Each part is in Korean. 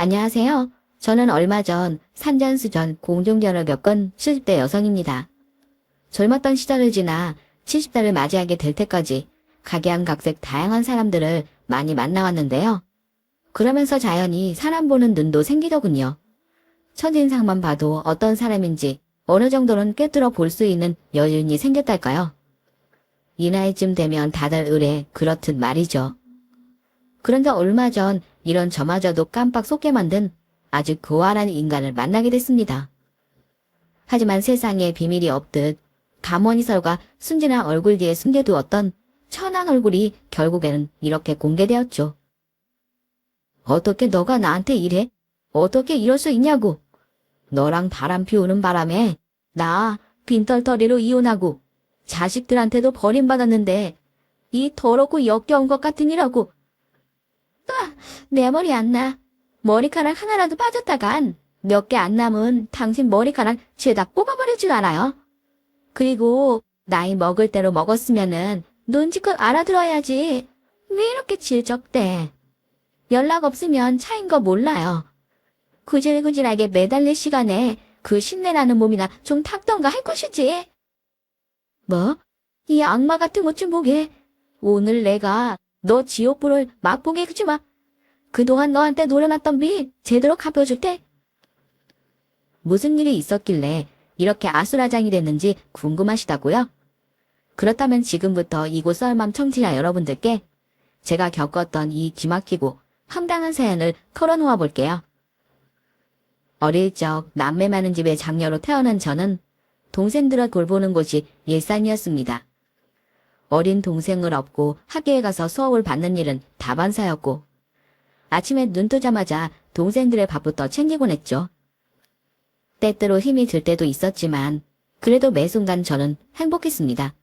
안녕하세요. 저는 얼마 전 산전수전 공중전을 겪은 70대 여성입니다. 젊었던 시절을 지나 70대를 맞이하게 될 때까지 각양각색 다양한 사람들을 많이 만나왔는데요. 그러면서 자연히 사람 보는 눈도 생기더군요. 첫인상만 봐도 어떤 사람인지 어느 정도는 꿰뚫어 볼 수 있는 여윤이 생겼달까요? 이 나이쯤 되면 다들 의뢰 그렇듯 말이죠. 그런데 얼마 전 이런 저마저도 깜빡 속게 만든 아주 고아한 인간을 만나게 됐습니다. 하지만 세상에 비밀이 없듯 가머니설과 순진한 얼굴 뒤에 숨겨두었던 천한 얼굴이 결국에는 이렇게 공개되었죠. 어떻게 너가 나한테 이래? 어떻게 이럴 수 있냐고. 너랑 바람 피우는 바람에 나 빈털터리로 이혼하고 자식들한테도 버림받았는데 이 더럽고 역겨운 것 같으니라고. 내 머리 안 나. 머리카락 하나라도 빠졌다간 몇 개 안 남은 당신 머리카락 죄다 뽑아버릴 줄 알아요. 그리고 나이 먹을 대로 먹었으면은 눈치껏 알아들어야지. 왜 이렇게 질적대? 연락 없으면 차인 거 몰라요. 구질구질하게 매달릴 시간에 그 신내나는 몸이나 좀 탁던가 할 것이지. 뭐? 이 악마 같은 것 좀 보게. 오늘 내가 너 지옥불을 맛보게 해주마. 그동안 너한테 노려놨던 빚 제대로 갚아줄 테. 무슨 일이 있었길래 이렇게 아수라장이 됐는지 궁금하시다고요? 그렇다면 지금부터 이곳 썰맘 청취자 여러분들께 제가 겪었던 이 기막히고 황당한 사연을 털어놓아 볼게요. 어릴 적 남매 많은 집의 장녀로 태어난 저는 동생들을 돌보는 곳이 일상이었습니다. 어린 동생을 업고 학교에 가서 수업을 받는 일은 다반사였고 아침에 눈 뜨자마자 동생들의 밥부터 챙기곤 했죠. 때때로 힘이 들 때도 있었지만 그래도 매 순간 저는 행복했습니다.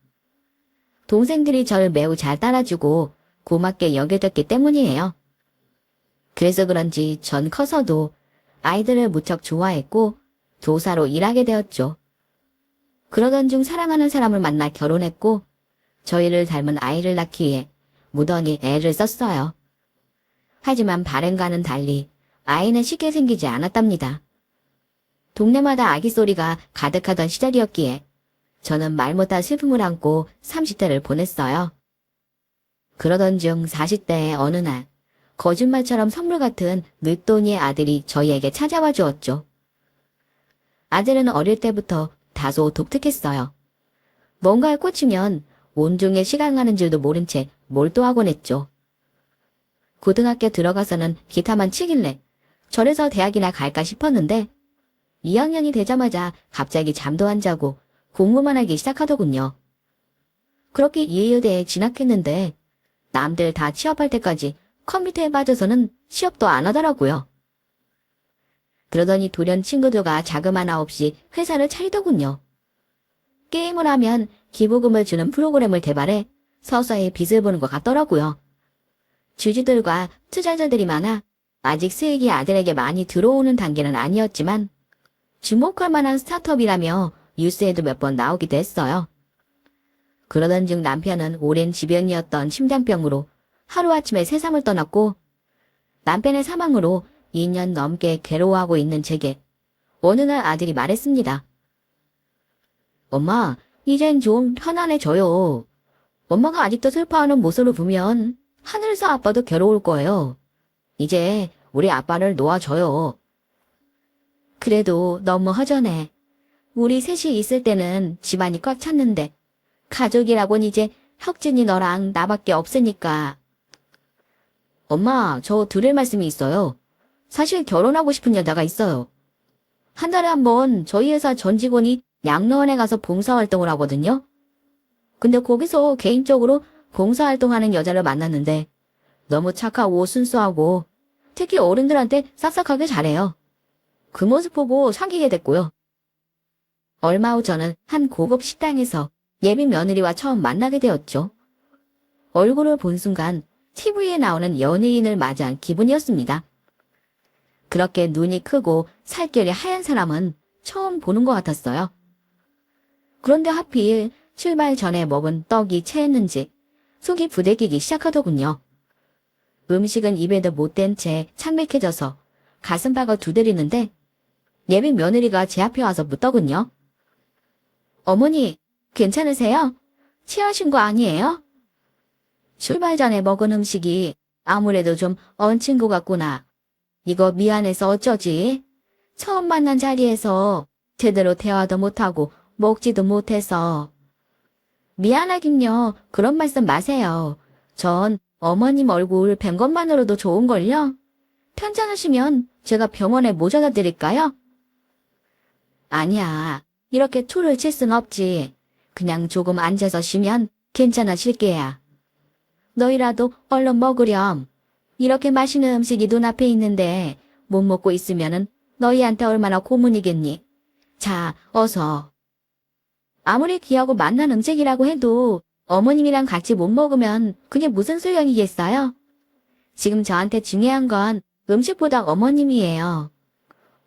동생들이 저를 매우 잘 따라주고 고맙게 여겨졌기 때문이에요. 그래서 그런지 전 커서도 아이들을 무척 좋아했고 교사로 일하게 되었죠. 그러던 중 사랑하는 사람을 만나 결혼했고 저희를 닮은 아이를 낳기 위해 무던히 애를 썼어요. 하지만 바램과는 달리 아이는 쉽게 생기지 않았답니다. 동네마다 아기 소리가 가득하던 시절이었기에 저는 말 못할 슬픔을 안고 30대를 보냈어요. 그러던 중 40대의 어느 날 거짓말처럼 선물 같은 늦돈이의 아들이 저희에게 찾아와 주었죠. 아들은 어릴 때부터 다소 독특했어요. 뭔가에 꽂히면 온종일 시간 가는 줄도 모른 채 몰두하곤 했죠. 고등학교 들어가서는 기타만 치길래 절에서 대학이나 갈까 싶었는데 2학년이 되자마자 갑자기 잠도 안 자고 공부만 하기 시작하더군요. 그렇게 이해여대에 진학했는데 남들 다 취업할 때까지 컴퓨터에 빠져서는 취업도 안 하더라고요. 그러더니 돌연 친구들과 자금 하나 없이 회사를 차리더군요. 게임을 하면 기부금을 주는 프로그램을 개발해 서서히 빚을 보는 것 같더라고요. 주주들과 투자자들이 많아 아직 수익이 아들에게 많이 들어오는 단계는 아니었지만 주목할 만한 스타트업이라며 뉴스에도 몇 번 나오기도 했어요. 그러던 중 남편은 오랜 지병이었던 심장병으로 하루아침에 세상을 떠났고 남편의 사망으로 2년 넘게 괴로워하고 있는 제게 어느 날 아들이 말했습니다. 엄마, 이젠 좀 편안해져요. 엄마가 아직도 슬퍼하는 모습을 보면 하늘에서 아빠도 괴로울 거예요. 이제 우리 아빠를 놓아줘요. 그래도 너무 허전해. 우리 셋이 있을 때는 집안이 꽉 찼는데 가족이라곤 이제 혁진이 너랑 나밖에 없으니까. 엄마, 저 드릴 말씀이 있어요. 사실 결혼하고 싶은 여자가 있어요. 한 달에 한 번 저희 회사 전 직원이 양로원에 가서 봉사활동을 하거든요. 근데 거기서 개인적으로 봉사활동하는 여자를 만났는데 너무 착하고 순수하고 특히 어른들한테 싹싹하게 잘해요. 그 모습 보고 사귀게 됐고요. 얼마 후 저는 한 고급 식당에서 예비 며느리와 처음 만나게 되었죠. 얼굴을 본 순간 TV에 나오는 연예인을 맞이한 기분이었습니다. 그렇게 눈이 크고 살결이 하얀 사람은 처음 보는 것 같았어요. 그런데 하필 출발 전에 먹은 떡이 체했는지 속이 부대끼기 시작하더군요. 음식은 입에도 못 댄 채 창백해져서 가슴팍을 두드리는데 예비 며느리가 제 앞에 와서 묻더군요. 어머니, 괜찮으세요? 취하신 거 아니에요? 출발 전에 먹은 음식이 아무래도 좀 얹힌 것 같구나. 이거 미안해서 어쩌지? 처음 만난 자리에서 제대로 대화도 못하고 먹지도 못해서. 미안하긴요. 그런 말씀 마세요. 전 어머님 얼굴 뵌 것만으로도 좋은걸요? 편찮으시면 제가 병원에 모셔다 드릴까요? 아니야. 이렇게 툴을 칠 순 없지. 그냥 조금 앉아서 쉬면 괜찮아질 게야. 너희라도 얼른 먹으렴. 이렇게 맛있는 음식이 눈앞에 있는데 못 먹고 있으면은 너희한테 얼마나 고문이겠니? 자, 어서. 아무리 귀하고 맛난 음식이라고 해도 어머님이랑 같이 못 먹으면 그게 무슨 소용이겠어요? 지금 저한테 중요한 건 음식보다 어머님이에요.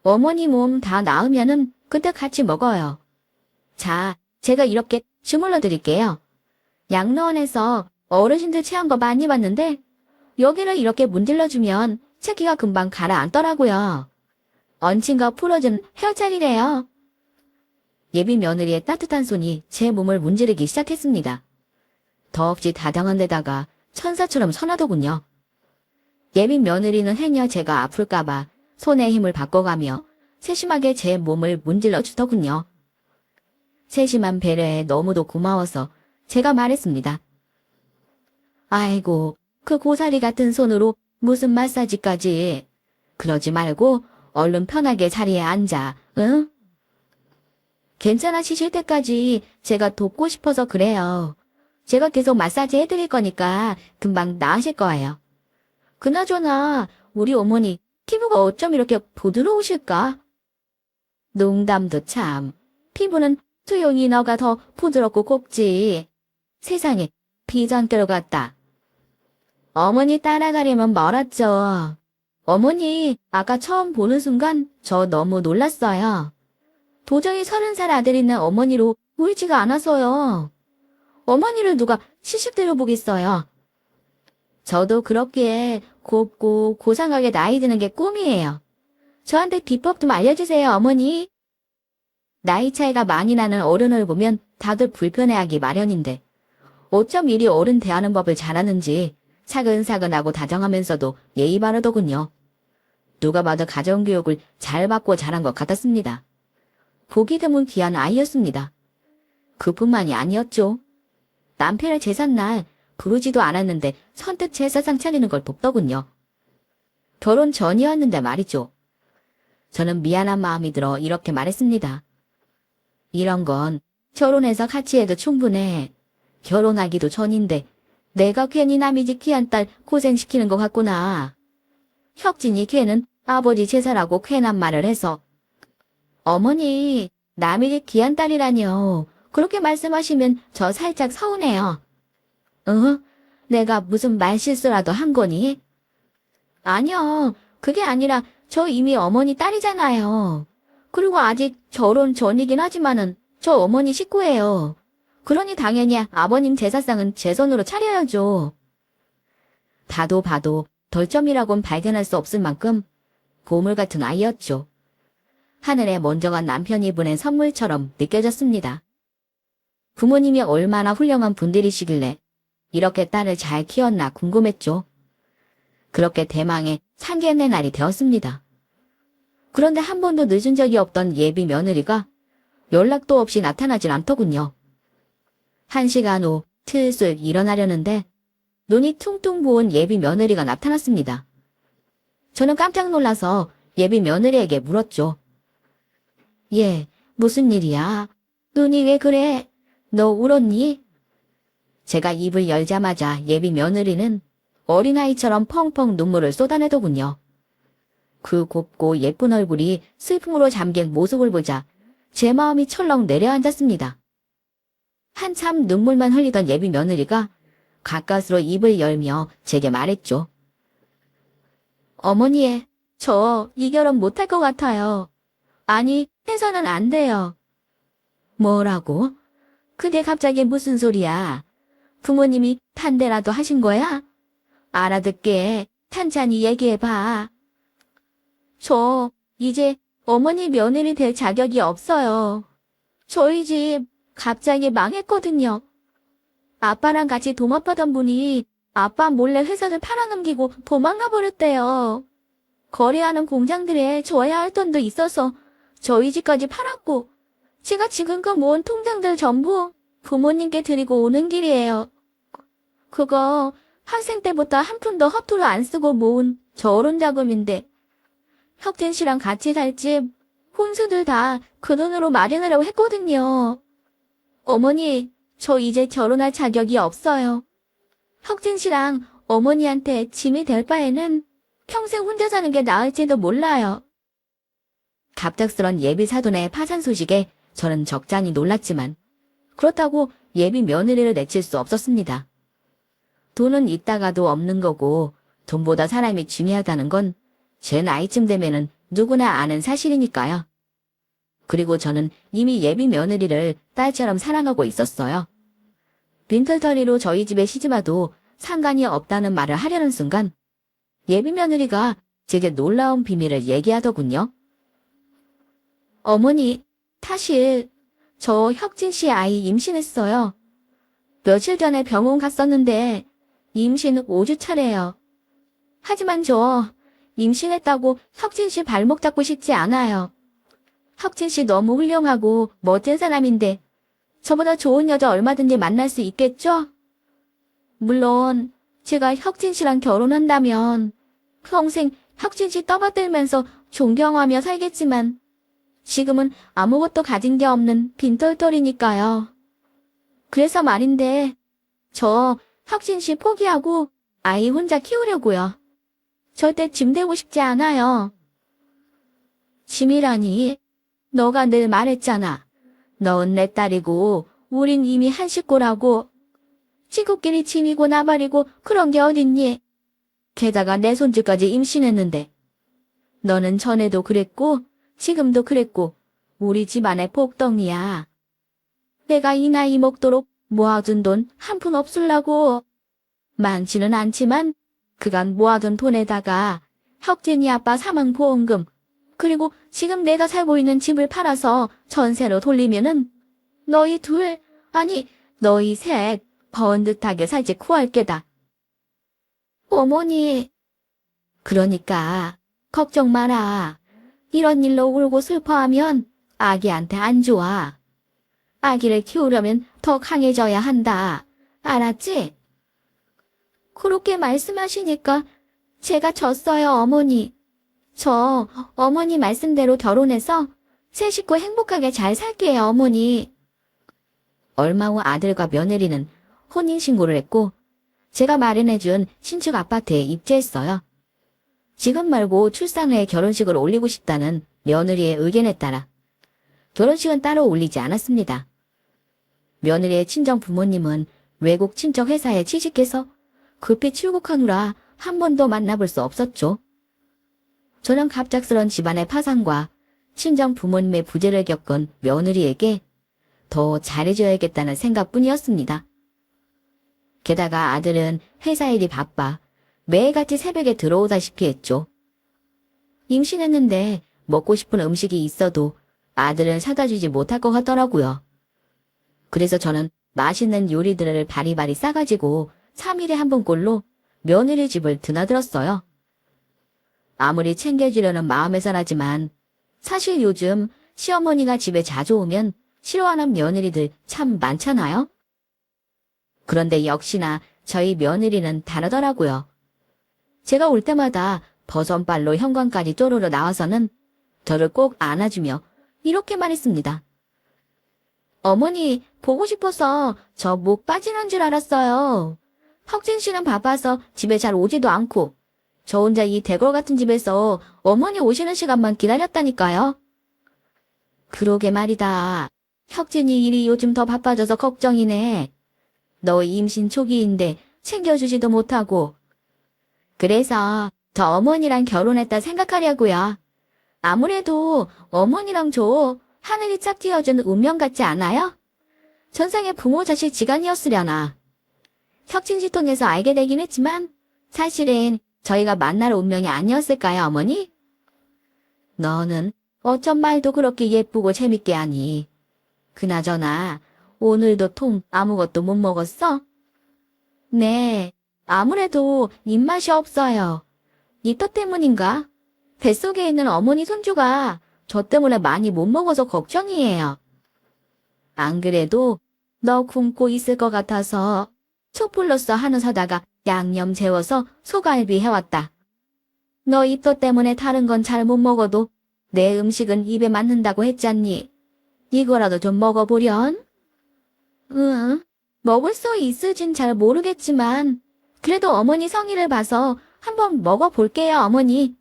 어머니 몸 다 나으면은 그때 같이 먹어요. 자, 제가 이렇게 주물러 드릴게요. 양로원에서 어르신들 체한 거 많이 봤는데 여기를 이렇게 문질러주면 체기가 금방 가라앉더라고요. 얹힌 거 풀어준 헤어차리래요. 예비 며느리의 따뜻한 손이 제 몸을 문지르기 시작했습니다. 더없이 다정한 데다가 천사처럼 선하더군요. 예비 며느리는 행여 제가 아플까봐 손에 힘을 바꿔가며 세심하게 제 몸을 문질러 주더군요. 세심한 배려에 너무도 고마워서 제가 말했습니다. 아이고, 그 고사리 같은 손으로 무슨 마사지까지. 그러지 말고 얼른 편하게 자리에 앉아, 응? 괜찮아지실 때까지 제가 돕고 싶어서 그래요. 제가 계속 마사지 해드릴 거니까 금방 나으실 거예요. 그나저나 우리 어머니 피부가 어쩜 이렇게 부드러우실까? 농담도 참. 피부는 수용이 너가 더 부드럽고 곱지. 세상에 비장대로 같다. 어머니 따라가려면 멀었죠. 어머니 아까 처음 보는 순간 저 너무 놀랐어요. 도저히 30살 아들 있는 어머니로 보이지가 않아서요. 어머니를 누가 70대로 보겠어요. 저도 그렇게 곱고 고상하게 나이 드는 게 꿈이에요. 저한테 비법 좀 알려주세요, 어머니. 나이 차이가 많이 나는 어른을 보면 다들 불편해하기 마련인데 어쩜 이리 어른 대하는 법을 잘하는지 사근사근하고 다정하면서도 예의 바르더군요. 누가 봐도 가정교육을 잘 받고 자란 것 같았습니다. 보기 드문 귀한 아이였습니다. 그뿐만이 아니었죠. 남편의 제삿날 부르지도 않았는데 선뜻 제사상 차리는 걸 돕더군요. 결혼 전이었는데 말이죠. 저는 미안한 마음이 들어 이렇게 말했습니다. 이런 건 결혼해서 같이 해도 충분해. 결혼하기도 전인데 내가 괜히 남의 집 귀한 딸 고생시키는 것 같구나. 혁진이 걔는 아버지 제사라고 괜한 말을 해서. 어머니, 남의 집 귀한 딸이라뇨. 그렇게 말씀하시면 저 살짝 서운해요. 내가 무슨 말실수라도 한 거니? 아니요, 그게 아니라 저 이미 어머니 딸이잖아요. 그리고 아직 결혼 전이긴 하지만은 저 어머니 식구예요. 그러니 당연히 아버님 제사상은 제 손으로 차려야죠. 봐도 덜점이라곤 발견할 수 없을 만큼 보물 같은 아이였죠. 하늘에 먼저 간 남편이 보낸 선물처럼 느껴졌습니다. 부모님이 얼마나 훌륭한 분들이시길래 이렇게 딸을 잘 키웠나 궁금했죠. 그렇게 대망의 상견례 날이 되었습니다. 그런데 한 번도 늦은 적이 없던 예비 며느리가 연락도 없이 나타나질 않더군요. 1시간 후 슬슬 일어나려는데 눈이 퉁퉁 부은 예비 며느리가 나타났습니다. 저는 깜짝 놀라서 예비 며느리에게 물었죠. 얘, 무슨 일이야? 눈이 왜 그래? 너 울었니? 제가 입을 열자마자 예비 며느리는 어린아이처럼 펑펑 눈물을 쏟아내더군요. 그 곱고 예쁜 얼굴이 슬픔으로 잠긴 모습을 보자 제 마음이 철렁 내려앉았습니다. 한참 눈물만 흘리던 예비 며느리가 가까스로 입을 열며 제게 말했죠. 어머니, 저 이 결혼 못할 것 같아요. 아니, 해서는 안 돼요. 뭐라고? 그게 갑자기 무슨 소리야? 부모님이 반대라도 하신 거야? 알아듣게 찬찬히 얘기해봐. 저 이제 어머니 며느리 될 자격이 없어요. 저희 집 갑자기 망했거든요. 아빠랑 같이 동업하던 분이 아빠 몰래 회사를 팔아넘기고 도망가 버렸대요. 거래하는 공장들에 줘야 할 돈도 있어서 저희 집까지 팔았고, 제가 지금껏 모은 통장들 전부 부모님께 드리고 오는 길이에요. 그거 학생 때부터 한 푼도 허투루 안 쓰고 모은 저론 자금인데, 혁진 씨랑 같이 살 집, 혼수들 다 그 돈으로 마련하려고 했거든요. 어머니, 저 이제 결혼할 자격이 없어요. 혁진 씨랑 어머니한테 짐이 될 바에는 평생 혼자 사는 게 나을지도 몰라요. 갑작스런 예비 사돈의 파산 소식에 저는 적잖이 놀랐지만, 그렇다고 예비 며느리를 내칠 수 없었습니다. 돈은 있다가도 없는 거고, 돈보다 사람이 중요하다는 건 제 나이쯤 되면은 누구나 아는 사실이니까요. 그리고 저는 이미 예비 며느리를 딸처럼 사랑하고 있었어요. 빈털터리로 저희 집에 시집와도 상관이 없다는 말을 하려는 순간 예비 며느리가 제게 놀라운 비밀을 얘기하더군요. 어머니, 사실 저 혁진 씨 아이 임신했어요. 며칠 전에 병원 갔었는데 임신 5주 차래요. 하지만 저 임신했다고 혁진 씨 발목 잡고 싶지 않아요. 혁진 씨 너무 훌륭하고 멋진 사람인데 저보다 좋은 여자 얼마든지 만날 수 있겠죠? 물론 제가 혁진 씨랑 결혼한다면 평생 혁진 씨 떠받들면서 존경하며 살겠지만 지금은 아무것도 가진 게 없는 빈털터리니까요. 그래서 말인데 저 혁진 씨 포기하고 아이 혼자 키우려고요. 절대 짐 되고 싶지 않아요. 짐이라니? 너가 늘 말했잖아. 넌 내 딸이고 우린 이미 한 식구라고. 친구끼리 짐이고 나발이고 그런 게 어딨니? 게다가 내 손주까지 임신했는데. 너는 전에도 그랬고 지금도 그랬고 우리 집안의 복덩이야. 내가 이 나이 먹도록 모아둔 돈 한 푼 없을라고. 많지는 않지만 그간 모아둔 돈에다가 혁진이 아빠 사망보험금 그리고 지금 내가 살고 있는 집을 팔아서 전세로 돌리면은 너희 둘, 아니 너희 셋 번듯하게 살지 구할 게다. 어머니, 그러니까 걱정 마라. 이런 일로 울고 슬퍼하면 아기한테 안 좋아. 아기를 키우려면 더 강해져야 한다. 알았지? 그렇게 말씀하시니까 제가 졌어요, 어머니. 저 어머니 말씀대로 결혼해서 새 식구 행복하게 잘 살게요, 어머니. 얼마 후 아들과 며느리는 혼인신고를 했고 제가 마련해준 신축 아파트에 입주했어요. 지금 말고 출산 후에 결혼식을 올리고 싶다는 며느리의 의견에 따라 결혼식은 따로 올리지 않았습니다. 며느리의 친정 부모님은 외국 친척 회사에 취직해서 급히 출국하느라 한 번도 만나볼 수 없었죠. 저는 갑작스런 집안의 파산과 친정 부모님의 부재를 겪은 며느리에게 더 잘해줘야겠다는 생각뿐이었습니다. 게다가 아들은 회사 일이 바빠 매일같이 새벽에 들어오다시피 했죠. 임신했는데 먹고 싶은 음식이 있어도 아들은 사다 주지 못할 것 같더라고요. 그래서 저는 맛있는 요리들을 바리바리 싸가지고 3일에 한 번꼴로 며느리 집을 드나들었어요. 아무리 챙겨주려는 마음에선 하지만 사실 요즘 시어머니가 집에 자주 오면 싫어하는 며느리들 참 많잖아요. 그런데 역시나 저희 며느리는 다르더라고요. 제가 올 때마다 버선발로 현관까지 쪼르르 나와서는 저를 꼭 안아주며 이렇게 말했습니다. 어머니, 보고 싶어서 저 목 빠지는 줄 알았어요. 혁진 씨는 바빠서 집에 잘 오지도 않고 저 혼자 이 대궐 같은 집에서 어머니 오시는 시간만 기다렸다니까요. 그러게 말이다. 혁진이 일이 요즘 더 바빠져서 걱정이네. 너 임신 초기인데 챙겨주지도 못하고. 그래서 저 어머니랑 결혼했다 생각하려고요. 아무래도 어머니랑 저 하늘이 짝 띄워준 운명 같지 않아요? 전생에 부모 자식 지간이었으려나. 혁진 씨 통해서 알게 되긴 했지만 사실은 저희가 만날 운명이 아니었을까요, 어머니? 너는 어쩜 말도 그렇게 예쁘고 재밌게 하니? 그나저나 오늘도 통 아무것도 못 먹었어? 네, 아무래도 입맛이 없어요. 이 터 때문인가? 뱃속에 있는 어머니 손주가 저 때문에 많이 못 먹어서 걱정이에요. 안 그래도 너 굶고 있을 것 같아서 촛불로써 한우 사다가 양념 재워서 소갈비 해왔다. 너 이 터 때문에 다른 건 잘 못 먹어도 내 음식은 입에 맞는다고 했잖니. 이거라도 좀 먹어보련? 응, 먹을 수 있을진 잘 모르겠지만 그래도 어머니 성의를 봐서 한번 먹어볼게요, 어머니.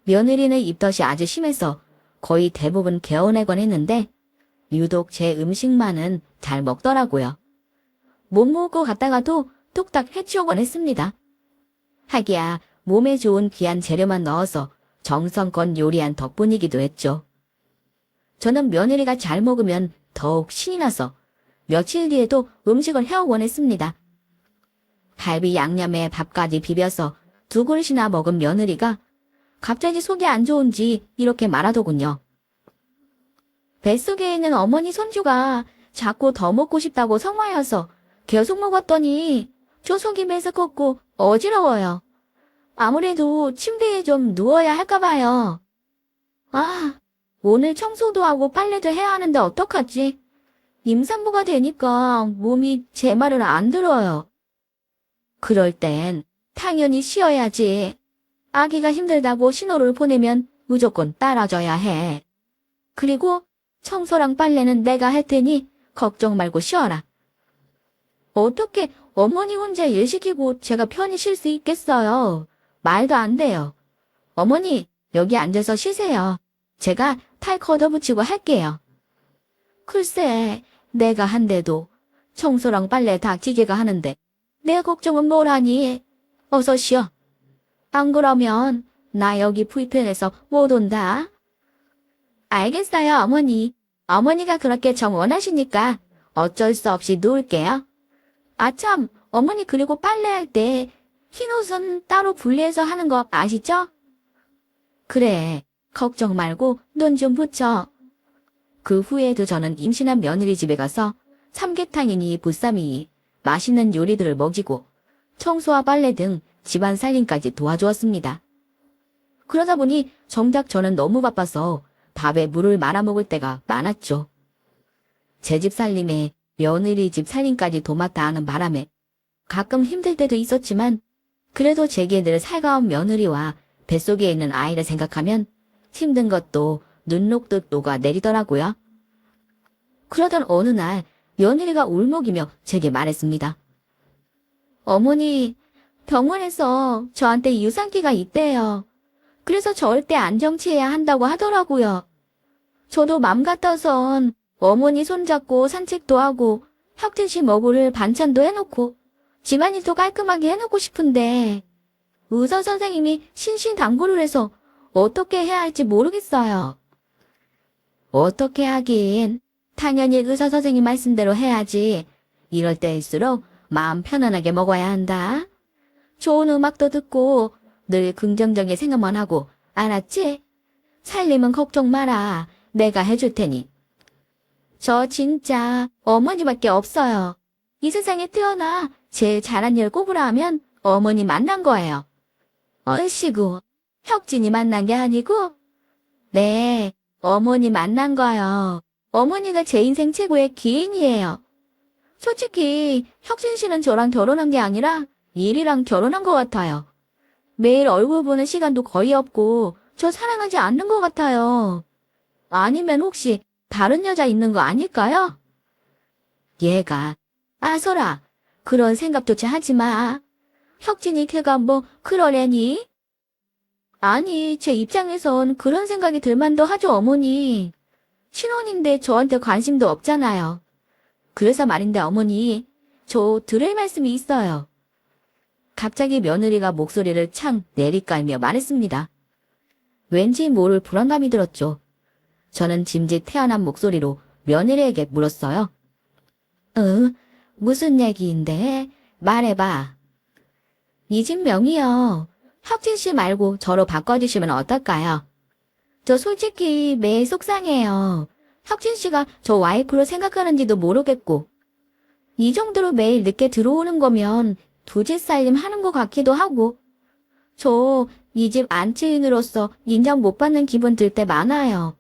며느리는 입덧이 아주 심해서 거의 대부분 개어내곤 했는데 유독 제 음식만은 잘 먹더라고요. 못 먹고 갔다가도 뚝딱 해치우곤 했습니다. 하기야 몸에 좋은 귀한 재료만 넣어서 정성껏 요리한 덕분이기도 했죠. 저는 며느리가 잘 먹으면 더욱 신이 나서 며칠 뒤에도 음식을 해오곤 했습니다. 갈비 양념에 밥까지 비벼서 2그릇이나 먹은 며느리가 갑자기 속이 안 좋은지 이렇게 말하더군요. 뱃속에 있는 어머니 손주가 자꾸 더 먹고 싶다고 성화여서 계속 먹었더니 저 속이 메스껍고 어지러워요. 아무래도 침대에 좀 누워야 할까 봐요. 아, 오늘 청소도 하고 빨래도 해야 하는데 어떡하지? 임산부가 되니까 몸이 제 말을 안 들어요. 그럴 땐 당연히 쉬어야지. 아기가 힘들다고 신호를 보내면 무조건 따라줘야 해. 그리고 청소랑 빨래는 내가 할 테니 걱정 말고 쉬어라. 어떻게 어머니 혼자 일 시키고 제가 편히 쉴 수 있겠어요? 말도 안 돼요. 어머니, 여기 앉아서 쉬세요. 제가 탈 걷어붙이고 할게요. 글쎄, 내가 한데도 청소랑 빨래 다 기계가 하는데 내 걱정은 뭘 하니? 어서 쉬어. 안 그러면 나 여기 불편해서 못 온다. 알겠어요, 어머니. 어머니가 그렇게 정 원하시니까 어쩔 수 없이 누울게요. 아참, 어머니 그리고 빨래할 때 흰옷은 따로 분리해서 하는 거 아시죠? 그래, 걱정 말고 눈 좀 붙여. 그 후에도 저는 임신한 며느리 집에 가서 삼계탕이니 보쌈이니 맛있는 요리들을 먹이고 청소와 빨래 등 집안 살림까지 도와주었습니다. 그러다 보니 정작 저는 너무 바빠서 밥에 물을 말아 먹을 때가 많았죠. 제 집 살림에 며느리 집 살림까지 도맡아 하는 바람에 가끔 힘들 때도 있었지만 그래도 제게 늘 살가운 며느리와 뱃속에 있는 아이를 생각하면 힘든 것도 눈 녹듯 녹아내리더라고요. 그러던 어느 날 며느리가 울먹이며 제게 말했습니다. 어머니, 병원에서 저한테 유산기가 있대요. 그래서 절대 안 정치해야 한다고 하더라고요. 저도 맘 같아선 어머니 손잡고 산책도 하고 혁진 씨 먹을 반찬도 해놓고 집안일도 깔끔하게 해놓고 싶은데 의사 선생님이 신신당부를 해서 어떻게 해야 할지 모르겠어요. 어떻게 하긴 당연히 의사 선생님 말씀대로 해야지. 이럴 때일수록 마음 편안하게 먹어야 한다. 좋은 음악도 듣고 늘 긍정적인 생각만 하고 알았지? 살림은 걱정 마라. 내가 해줄 테니. 저 진짜 어머니밖에 없어요. 이 세상에 태어나 제일 잘한 일 꼽으라 하면 어머니 만난 거예요. 얼씨구, 혁진이 만난 게 아니고? 네, 어머니 만난 거요. 어머니가 제 인생 최고의 기인이에요. 솔직히 혁진 씨는 저랑 결혼한 게 아니라 일이랑 결혼한 것 같아요. 매일 얼굴 보는 시간도 거의 없고 저 사랑하지 않는 것 같아요. 아니면 혹시 다른 여자 있는 거 아닐까요? 얘가, 아서라, 그런 생각조차 하지 마. 혁진이 걔가 뭐 그러려니? 아니, 제 입장에선 그런 생각이 들만도 하죠, 어머니. 신혼인데 저한테 관심도 없잖아요. 그래서 말인데 어머니, 저 들을 말씀이 있어요. 갑자기 며느리가 목소리를 창 내리깔며 말했습니다. 왠지 모를 불안감이 들었죠. 저는 짐짓 태어난 목소리로 며느리에게 물었어요. 무슨 얘기인데? 말해봐. 이 집 명의요. 혁진 씨 말고 저로 바꿔주시면 어떨까요? 저 솔직히 매일 속상해요. 혁진 씨가 저 와이프로 생각하는지도 모르겠고. 이 정도로 매일 늦게 들어오는 거면 두 집 살림 하는 것 같기도 하고. 저 이 집 안치인으로서 인정 못 받는 기분 들 때 많아요.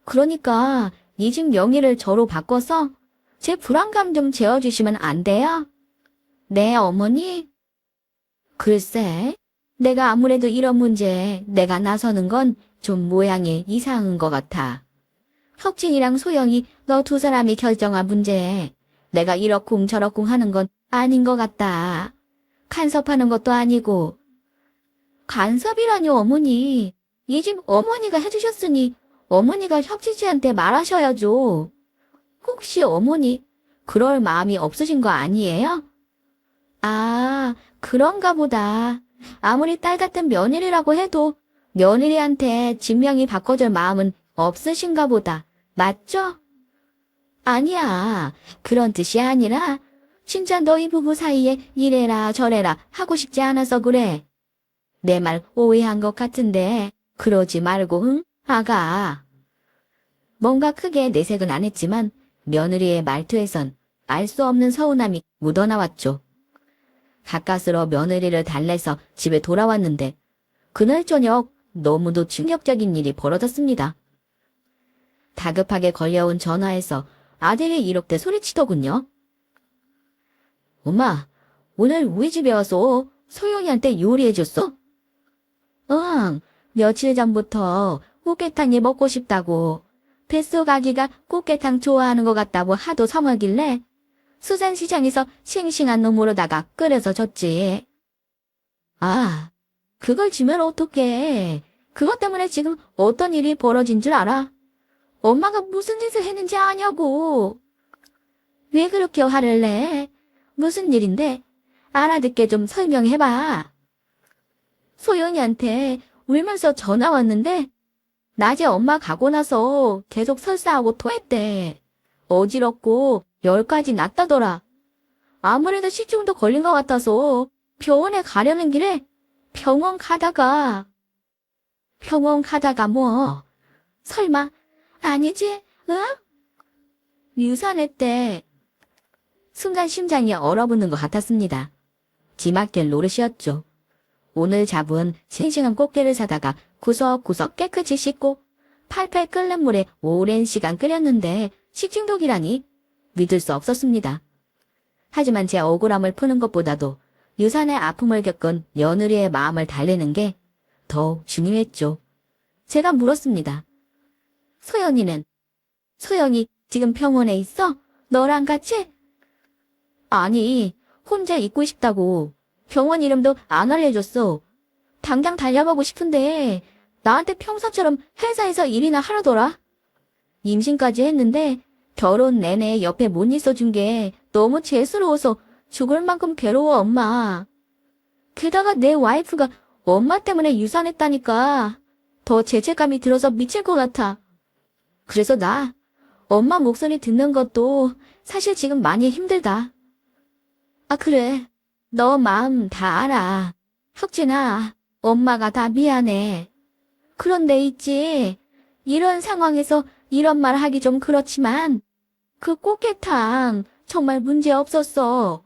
그러니까 이 집 명의를 저로 바꿔서 제 불안감 좀 재워주시면 안 돼요? 네, 어머니? 글쎄, 내가 아무래도 이런 문제에 내가 나서는 건 좀 모양이 이상한 것 같아. 혁진이랑 소영이 너 두 사람이 결정한 문제에 내가 이러쿵 저러쿵 하는 건 아닌 것 같다. 간섭하는 것도 아니고. 간섭이라뇨, 어머니. 이 집 어머니가 해주셨으니 어머니가 혁진 씨한테 말하셔야죠. 혹시 어머니 그럴 마음이 없으신 거 아니에요? 아, 그런가 보다. 아무리 딸 같은 며느리라고 해도 며느리한테 진명이 바꿔줄 마음은 없으신가 보다. 맞죠? 아니야. 그런 뜻이 아니라 진짜 너희 부부 사이에 이래라 저래라 하고 싶지 않아서 그래. 내 말 오해한 것 같은데 그러지 말고 응? 아가. 뭔가 크게 내색은 안 했지만 며느리의 말투에선 알 수 없는 서운함이 묻어나왔죠. 가까스로 며느리를 달래서 집에 돌아왔는데 그날 저녁 너무도 충격적인 일이 벌어졌습니다. 다급하게 걸려온 전화에서 아들이 이렇게 소리치더군요. 엄마, 오늘 우리 집에 와서 소영이한테 요리해줬어? 응, 며칠 전부터 꽃게탕이 먹고 싶다고. 뱃속 아기가 꽃게탕 좋아하는 것 같다고 하도 성하길래 수산시장에서 싱싱한 놈으로다가 끓여서 줬지. 아, 그걸 주면 어떡해. 그것 때문에 지금 어떤 일이 벌어진 줄 알아? 엄마가 무슨 짓을 했는지 아냐고. 왜 그렇게 화를 내? 무슨 일인데? 알아듣게 좀 설명해봐. 소연이한테 울면서 전화 왔는데 낮에 엄마 가고 나서 계속 설사하고 토했대. 어지럽고 열까지 났다더라. 아무래도 식중독 걸린 것 같아서 병원에 가려는 길에 병원 가다가 뭐 설마 아니지? 응? 유산했대. 순간 심장이 얼어붙는 것 같았습니다. 지막힐 노릇이었죠. 오늘 잡은 싱싱한 꽃게를 사다가 구석구석 깨끗이 씻고 팔팔 끓는 물에 오랜 시간 끓였는데 식중독이라니 믿을 수 없었습니다. 하지만 제 억울함을 푸는 것보다도 유산의 아픔을 겪은 며느리의 마음을 달래는 게 더 중요했죠. 제가 물었습니다. 소연이는? 소영이 지금 병원에 있어? 너랑 같이? 아니, 혼자 있고 싶다고. 병원 이름도 안 알려줬어. 당장 달려가고 싶은데 나한테 평소처럼 회사에서 일이나 하라더라. 임신까지 했는데 결혼 내내 옆에 못 있어준 게 너무 죄스러워서 죽을 만큼 괴로워, 엄마. 게다가 내 와이프가 엄마 때문에 유산했다니까 더 죄책감이 들어서 미칠 것 같아. 그래서 나 엄마 목소리 듣는 것도 사실 지금 많이 힘들다. 아, 그래. 너 마음 다 알아. 혁진아, 엄마가 다 미안해. 그런데 있지. 이런 상황에서 이런 말 하기 좀 그렇지만 그 꽃게탕 정말 문제 없었어.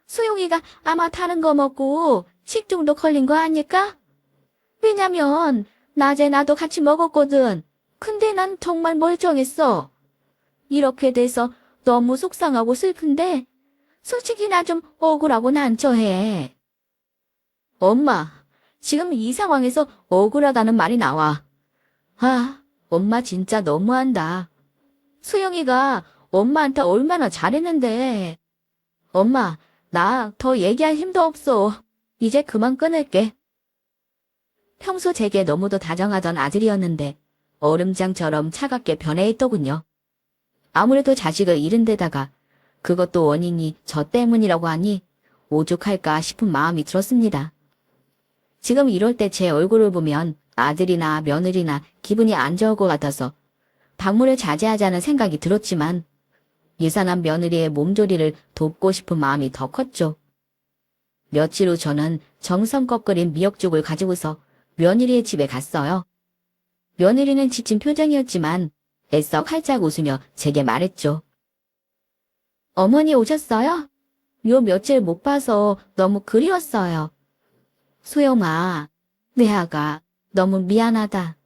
수용이가 아마 다른 거 먹고 식중독 걸린 거 아닐까? 왜냐면 낮에 나도 같이 먹었거든. 근데 난 정말 멀쩡했어. 이렇게 돼서 너무 속상하고 슬픈데 솔직히 나 좀 억울하고 난처해. 엄마, 지금 이 상황에서 억울하다는 말이 나와. 아, 엄마 진짜 너무한다. 수영이가 엄마한테 얼마나 잘했는데. 엄마, 나 더 얘기할 힘도 없어. 이제 그만 끊을게. 평소 제게 너무도 다정하던 아들이었는데 얼음장처럼 차갑게 변해 있더군요. 아무래도 자식을 잃은 데다가 그것도 원인이 저 때문이라고 하니 오죽할까 싶은 마음이 들었습니다. 지금 이럴 때 제 얼굴을 보면 아들이나 며느리나 기분이 안 좋을 것 같아서 방문을 자제하자는 생각이 들었지만 유산한 며느리의 몸조리를 돕고 싶은 마음이 더 컸죠. 며칠 후 저는 정성껏 끓인 미역죽을 가지고서 며느리의 집에 갔어요. 며느리는 지친 표정이었지만 애써 활짝 웃으며 제게 말했죠. 어머니 오셨어요? 요 며칠 못 봐서 너무 그리웠어요. 소영아, 내 아가 너무 미안하다.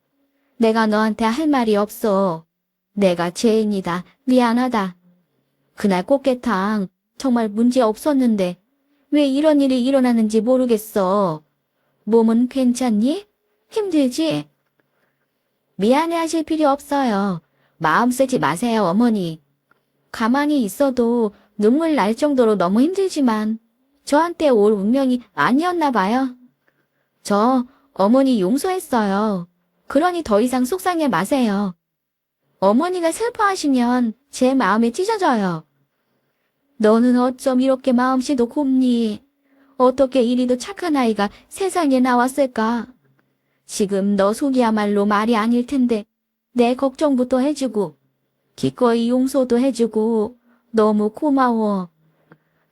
내가 너한테 할 말이 없어. 내가 죄인이다. 미안하다. 그날 꽃게탕 정말 문제 없었는데 왜 이런 일이 일어나는지 모르겠어. 몸은 괜찮니? 힘들지? 미안해하실 필요 없어요. 마음 쓰지 마세요, 어머니. 가만히 있어도 눈물 날 정도로 너무 힘들지만 저한테 올 운명이 아니었나 봐요. 저 어머니 용서했어요. 그러니 더 이상 속상해 마세요. 어머니가 슬퍼하시면 제 마음이 찢어져요. 너는 어쩜 이렇게 마음씨도 곱니? 어떻게 이리도 착한 아이가 세상에 나왔을까? 지금 너 속이야말로 말이 아닐 텐데 내 걱정부터 해주고 기꺼이 용서도 해주고 너무 고마워.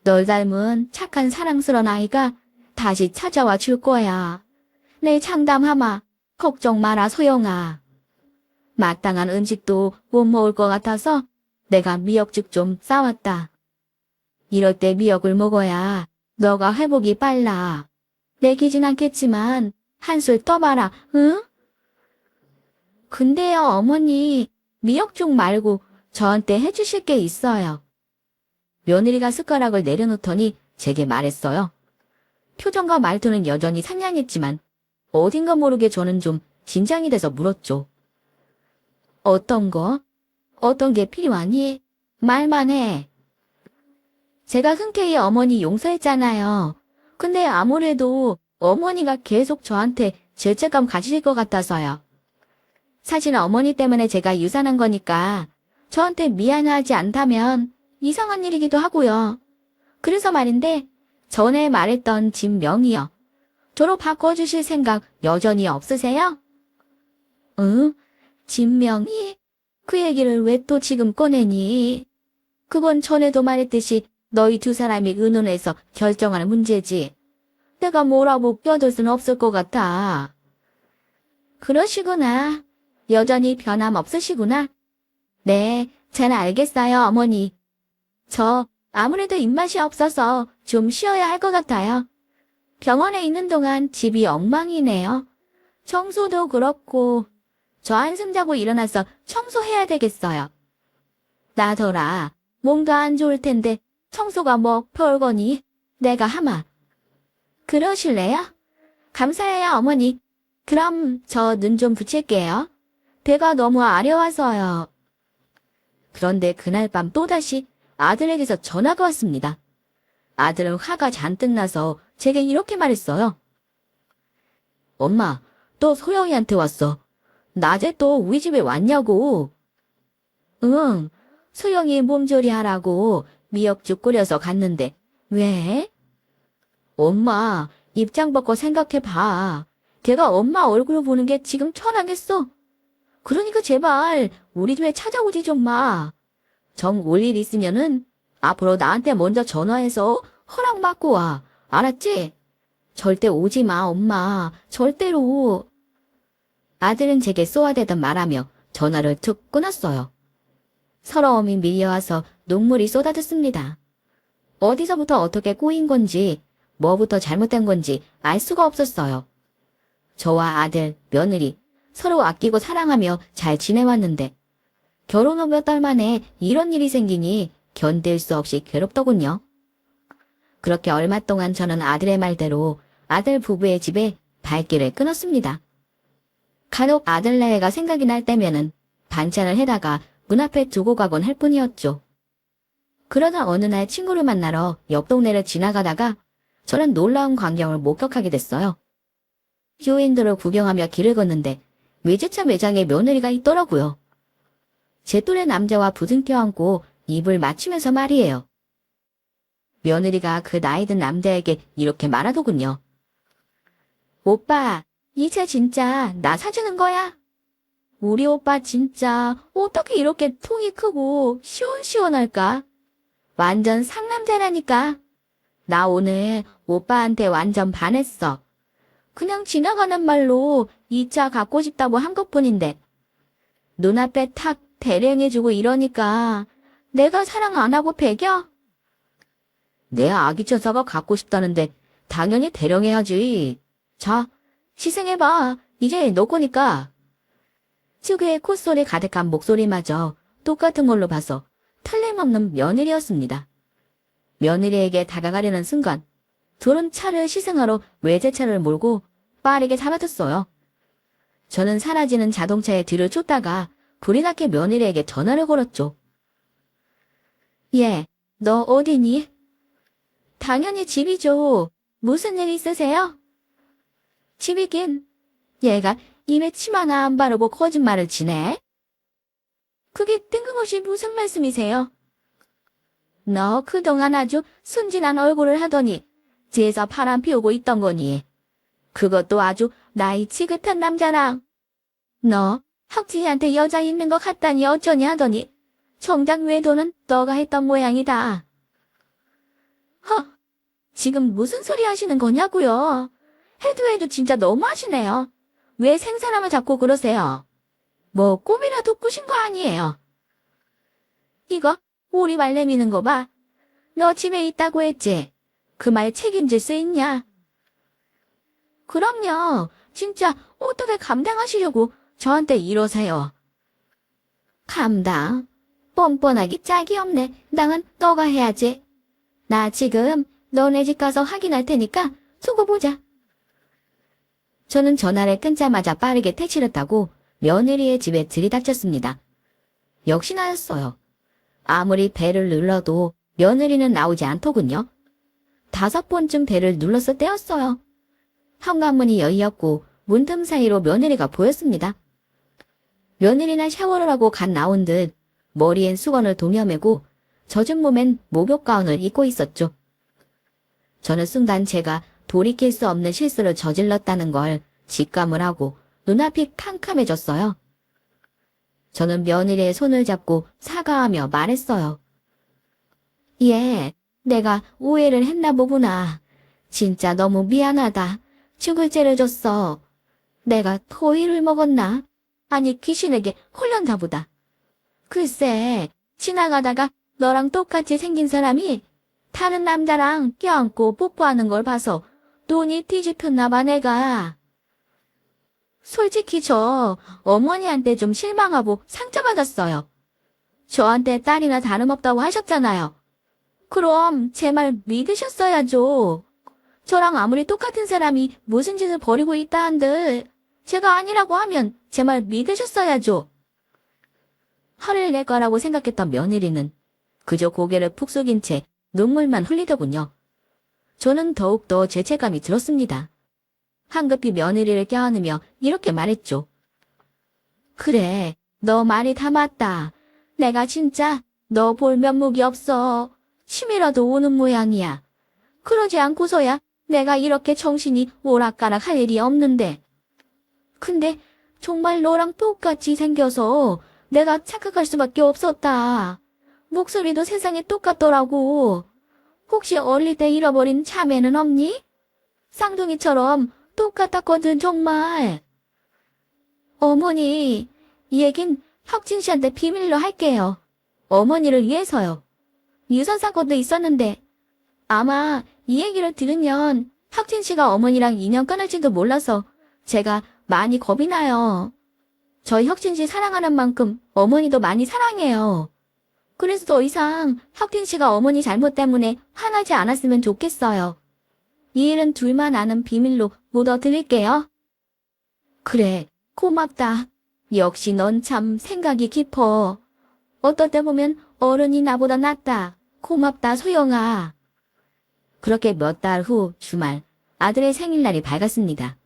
널 닮은 착한 사랑스러운 아이가 다시 찾아와 줄 거야. 내 장담하마. 걱정 마라 소영아. 마땅한 음식도 못 먹을 것 같아서 내가 미역죽 좀 싸왔다. 이럴 때 미역을 먹어야 너가 회복이 빨라. 내키진 않겠지만 한술 떠봐라, 응? 근데요, 어머니, 미역죽 말고 저한테 해주실 게 있어요. 며느리가 숟가락을 내려놓더니 제게 말했어요. 표정과 말투는 여전히 상냥했지만 어딘가 모르게 저는 좀 긴장이 돼서 물었죠. 어떤 거? 어떤 게 필요하니? 말만 해. 제가 흔쾌히 어머니 용서했잖아요. 근데 아무래도 어머니가 계속 저한테 죄책감 가지실 것 같아서요. 사실 어머니 때문에 제가 유산한 거니까 저한테 미안하지 않다면 이상한 일이기도 하고요. 그래서 말인데 전에 말했던 진명이요. 저로 바꿔주실 생각 여전히 없으세요? 응? 진명이? 그 얘기를 왜 또 지금 꺼내니? 그건 전에도 말했듯이 너희 두 사람이 의논해서 결정하는 문제지. 내가 뭐라고 껴들 수는 없을 것 같아. 그러시구나. 여전히 변함없으시구나. 네, 잘 알겠어요, 어머니. 저 아무래도 입맛이 없어서 좀 쉬어야 할 것 같아요. 병원에 있는 동안 집이 엉망이네요. 청소도 그렇고 저 한숨 자고 일어나서 청소해야 되겠어요. 나더라. 몸도 안 좋을 텐데 청소가 뭐 별거니? 내가 하마. 그러실래요? 감사해요, 어머니. 그럼 저 눈 좀 붙일게요. 배가 너무 아려워서요. 그런데 그날 밤 또다시 아들에게서 전화가 왔습니다. 아들은 화가 잔뜩 나서 제게 이렇게 말했어요. 엄마, 또 소영이한테 왔어. 낮에 또 우리 집에 왔냐고. 응, 소영이 몸조리 하라고 미역죽 끓여서 갔는데 왜? 엄마, 입장 바꿔 생각해봐. 걔가 엄마 얼굴 보는 게 지금 천하겠어. 그러니까 제발 우리 집에 찾아오지 좀 마. 정 올 일 있으면은 앞으로 나한테 먼저 전화해서 허락 받고 와. 알았지? 절대 오지 마, 엄마. 절대로. 아들은 제게 쏘아대던 말하며 전화를 툭 끊었어요. 서러움이 밀려와서 눈물이 쏟아졌습니다. 어디서부터 어떻게 꼬인 건지, 뭐부터 잘못된 건지 알 수가 없었어요. 저와 아들, 며느리, 서로 아끼고 사랑하며 잘 지내왔는데 결혼 후 몇 달 만에 이런 일이 생기니 견딜 수 없이 괴롭더군요. 그렇게 얼마 동안 저는 아들의 말대로 아들 부부의 집에 발길을 끊었습니다. 간혹 아들 나이가 생각이 날 때면은 반찬을 해다가 문 앞에 두고 가곤 할 뿐이었죠. 그러다 어느 날 친구를 만나러 옆 동네를 지나가다가 저는 놀라운 광경을 목격하게 됐어요. 쇼윈도를 구경하며 길을 걷는데 외제차 매장에 며느리가 있더라고요. 제 또래 남자와 부둥켜 안고 입을 맞추면서 말이에요. 며느리가 그 나이 든 남자에게 이렇게 말하더군요. 오빠, 이 차 진짜 나 사주는 거야? 우리 오빠 진짜 어떻게 이렇게 통이 크고 시원시원할까? 완전 상남자라니까. 나 오늘 오빠한테 완전 반했어. 그냥 지나가는 말로 이 차 갖고 싶다고 한 것뿐인데 눈앞에 탁 대령해주고 이러니까 내가 사랑 안 하고 배겨? 내 아기 천사가 갖고 싶다는데 당연히 대령해야지. 자, 시승해봐. 이제 너 거니까. 특유의 콧소리 가득한 목소리마저 똑같은 걸로 봐서 틀림없는 며느리였습니다. 며느리에게 다가가려는 순간 둘은 차를 시승하러 외제차를 몰고 빠르게 잡아뒀어요. 저는 사라지는 자동차의 뒤를 쫓다가 불이 나게 며느리에게 전화를 걸었죠. 예, 너 어디니? 당연히 집이죠. 무슨 일 있으세요? 집이긴. 얘가 입에 침 하나 안 바르고 거짓말을 치네. 그게 뜬금없이 무슨 말씀이세요? 너 그동안 아주 순진한 얼굴을 하더니 뒤에서 바람 피우고 있던 거니. 그것도 아주 나이 지긋한 남자랑. 너 혁진이한테 여자 있는 것 같다니 어쩌니 하더니 정작 외도는 너가 했던 모양이다. 지금 무슨 소리 하시는 거냐고요? 해도 진짜 너무하시네요. 왜 생사람을 잡고 그러세요? 뭐 꿈이라도 꾸신 거 아니에요? 이거 오리 말 내미는 거 봐. 너 집에 있다고 했지? 그 말 책임질 수 있냐? 그럼요. 진짜 어떻게 감당하시려고 저한테 이러세요? 감당? 뻔뻔하기 짝이 없네. 당은 너가 해야지. 나 지금 너네 집 가서 확인할 테니까 두고 보자. 저는 전화를 끊자마자 빠르게 택시를 타고 며느리의 집에 들이닥쳤습니다. 역시 나였어요. 아무리 벨을 눌러도 며느리는 나오지 않더군요. 5번쯤 벨을 눌렀을 때였어요. 현관문이 열렸고 문틈 사이로 며느리가 보였습니다. 며느리는 샤워를 하고 갓 나온 듯 머리엔 수건을 동여매고 젖은 몸엔 목욕 가운을 입고 있었죠. 저는 순간 제가 돌이킬 수 없는 실수를 저질렀다는 걸 직감을 하고 눈앞이 캄캄해졌어요. 저는 며느리의 손을 잡고 사과하며 말했어요. 예, 내가 오해를 했나 보구나. 진짜 너무 미안하다. 죽을 죄를 졌어. 내가 토의를 먹었나? 아니 귀신에게 홀렸나 보다. 글쎄, 지나가다가 너랑 똑같이 생긴 사람이 다른 남자랑 껴안고 뽀뽀하는 걸 봐서 눈이 뒤집혔나 봐 내가. 솔직히 저 어머니한테 좀 실망하고 상처받았어요. 저한테 딸이나 다름없다고 하셨잖아요. 그럼 제 말 믿으셨어야죠. 저랑 아무리 똑같은 사람이 무슨 짓을 벌이고 있다 한들 제가 아니라고 하면 제 말 믿으셨어야죠. 화를 낼 거라고 생각했던 며느리는 그저 고개를 푹 숙인 채 눈물만 흘리더군요. 저는 더욱더 죄책감이 들었습니다. 황급히 며느리를 껴안으며 이렇게 말했죠. 그래, 너 말이 다 맞다. 내가 진짜 너 볼 면목이 없어. 치밀어도 오는 모양이야. 그러지 않고서야 내가 이렇게 정신이 오락가락 할 일이 없는데. 근데 정말 너랑 똑같이 생겨서 내가 착각할 수밖에 없었다. 목소리도 세상에 똑같더라고. 혹시 어릴 때 잃어버린 자매는 없니? 쌍둥이처럼 똑같았거든 정말. 어머니, 이 얘긴 혁진 씨한테 비밀로 할게요. 어머니를 위해서요. 유선 사건도 있었는데 아마 이 얘기를 들으면 혁진 씨가 어머니랑 인연 끊을지도 몰라서 제가 많이 겁이 나요. 저희 혁진 씨 사랑하는 만큼 어머니도 많이 사랑해요. 그래서 더 이상 혁진 씨가 어머니 잘못 때문에 화나지 않았으면 좋겠어요. 이 일은 둘만 아는 비밀로 묻어드릴게요. 그래, 고맙다. 역시 넌 참 생각이 깊어. 어떨 때 보면 어른이 나보다 낫다. 고맙다, 소영아. 그렇게 몇 달 후 주말, 아들의 생일날이 밝았습니다.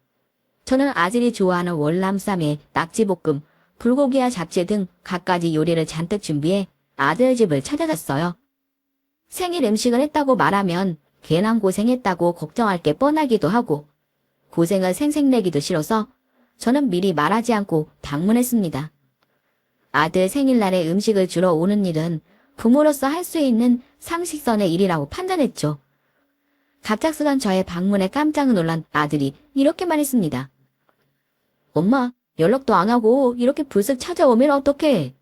저는 아들이 좋아하는 월남쌈에 낙지볶음, 불고기와 잡채 등 갖가지 요리를 잔뜩 준비해 아들 집을 찾아갔어요. 생일 음식을 했다고 말하면 괜한 고생했다고 걱정할 게 뻔하기도 하고 고생을 생색내기도 싫어서 저는 미리 말하지 않고 방문했습니다. 아들 생일날에 음식을 주러 오는 일은 부모로서 할 수 있는 상식선의 일이라고 판단했죠. 갑작스런 저의 방문에 깜짝 놀란 아들이 이렇게 말했습니다. 엄마, 연락도 안 하고 이렇게 불쑥 찾아오면 어떡해?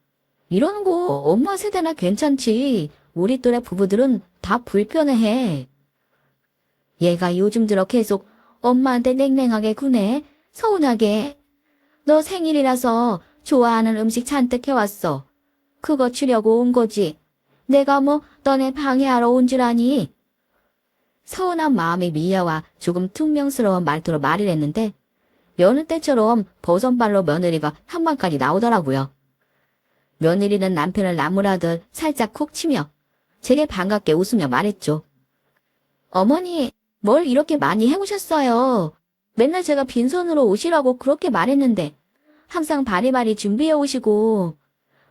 이러는 거 엄마 세대나 괜찮지. 우리 또래 부부들은 다 불편해해. 얘가 요즘 들어 계속 엄마한테 냉랭하게 구네. 서운하게. 너 생일이라서 좋아하는 음식 잔뜩 해왔어. 그거 주려고 온 거지. 내가 뭐 너네 방해하러 온 줄 아니? 서운한 마음이 밀려와 조금 퉁명스러운 말투로 말을 했는데 여느 때처럼 버선발로 며느리가 한방까지 나오더라고요. 며느리는 남편을 나무라듯 살짝 콕 치며 제게 반갑게 웃으며 말했죠. 어머니, 뭘 이렇게 많이 해오셨어요? 맨날 제가 빈손으로 오시라고 그렇게 말했는데 항상 바리바리 준비해 오시고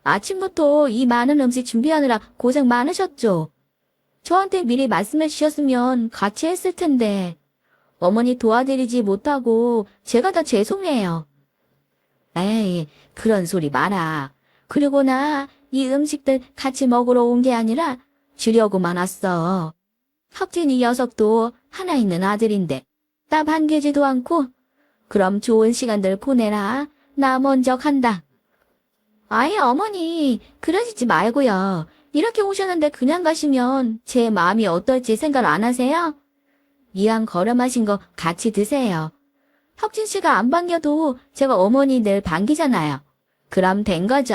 아침부터 이 많은 음식 준비하느라 고생 많으셨죠? 저한테 미리 말씀해 주셨으면 같이 했을 텐데 어머니 도와드리지 못하고 제가 다 죄송해요. 에이, 그런 소리 마라. 그리고 나 이 음식들 같이 먹으러 온 게 아니라 주려고만 왔어. 혁진 이 녀석도 하나 있는 아들인데 나 반기지도 않고 그럼 좋은 시간들 보내라. 나 먼저 간다. 아예 어머니 그러시지 말고요. 이렇게 오셨는데 그냥 가시면 제 마음이 어떨지 생각 안 하세요? 이왕 걸어마신 거 같이 드세요. 혁진 씨가 안 반겨도 제가 어머니 늘 반기잖아요. 그럼 된 거죠.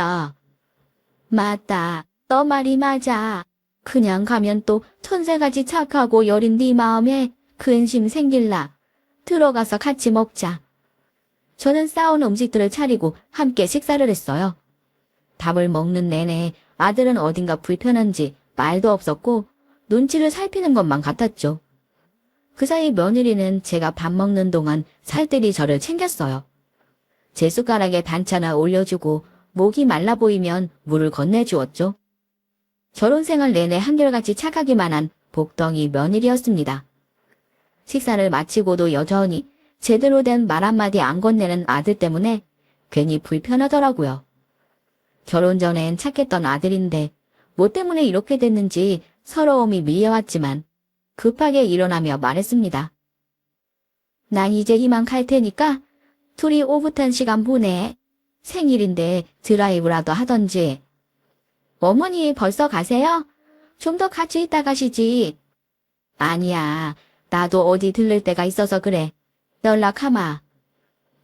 맞다. 너 말이 맞아. 그냥 가면 또 천사같이 착하고 여린 네 마음에 근심 생길라. 들어가서 같이 먹자. 저는 싸온 음식들을 차리고 함께 식사를 했어요. 밥을 먹는 내내 아들은 어딘가 불편한지 말도 없었고 눈치를 살피는 것만 같았죠. 그 사이 며느리는 제가 밥 먹는 동안 살뜰히 저를 챙겼어요. 제 숟가락에 반찬을 올려주고 목이 말라 보이면 물을 건네주었죠. 결혼 생활 내내 한결같이 착하기만 한 복덩이 며느리였습니다. 식사를 마치고도 여전히 제대로 된 말 한마디 안 건네는 아들 때문에 괜히 불편하더라고요. 결혼 전엔 착했던 아들인데 뭐 때문에 이렇게 됐는지 서러움이 밀려왔지만 급하게 일어나며 말했습니다. 난 이제 이만 갈 테니까 둘이 오붓한 시간 보내. 생일인데 드라이브라도 하던지. 어머니 벌써 가세요? 좀 더 같이 있다 가시지. 아니야. 나도 어디 들를 데가 있어서 그래. 연락하마.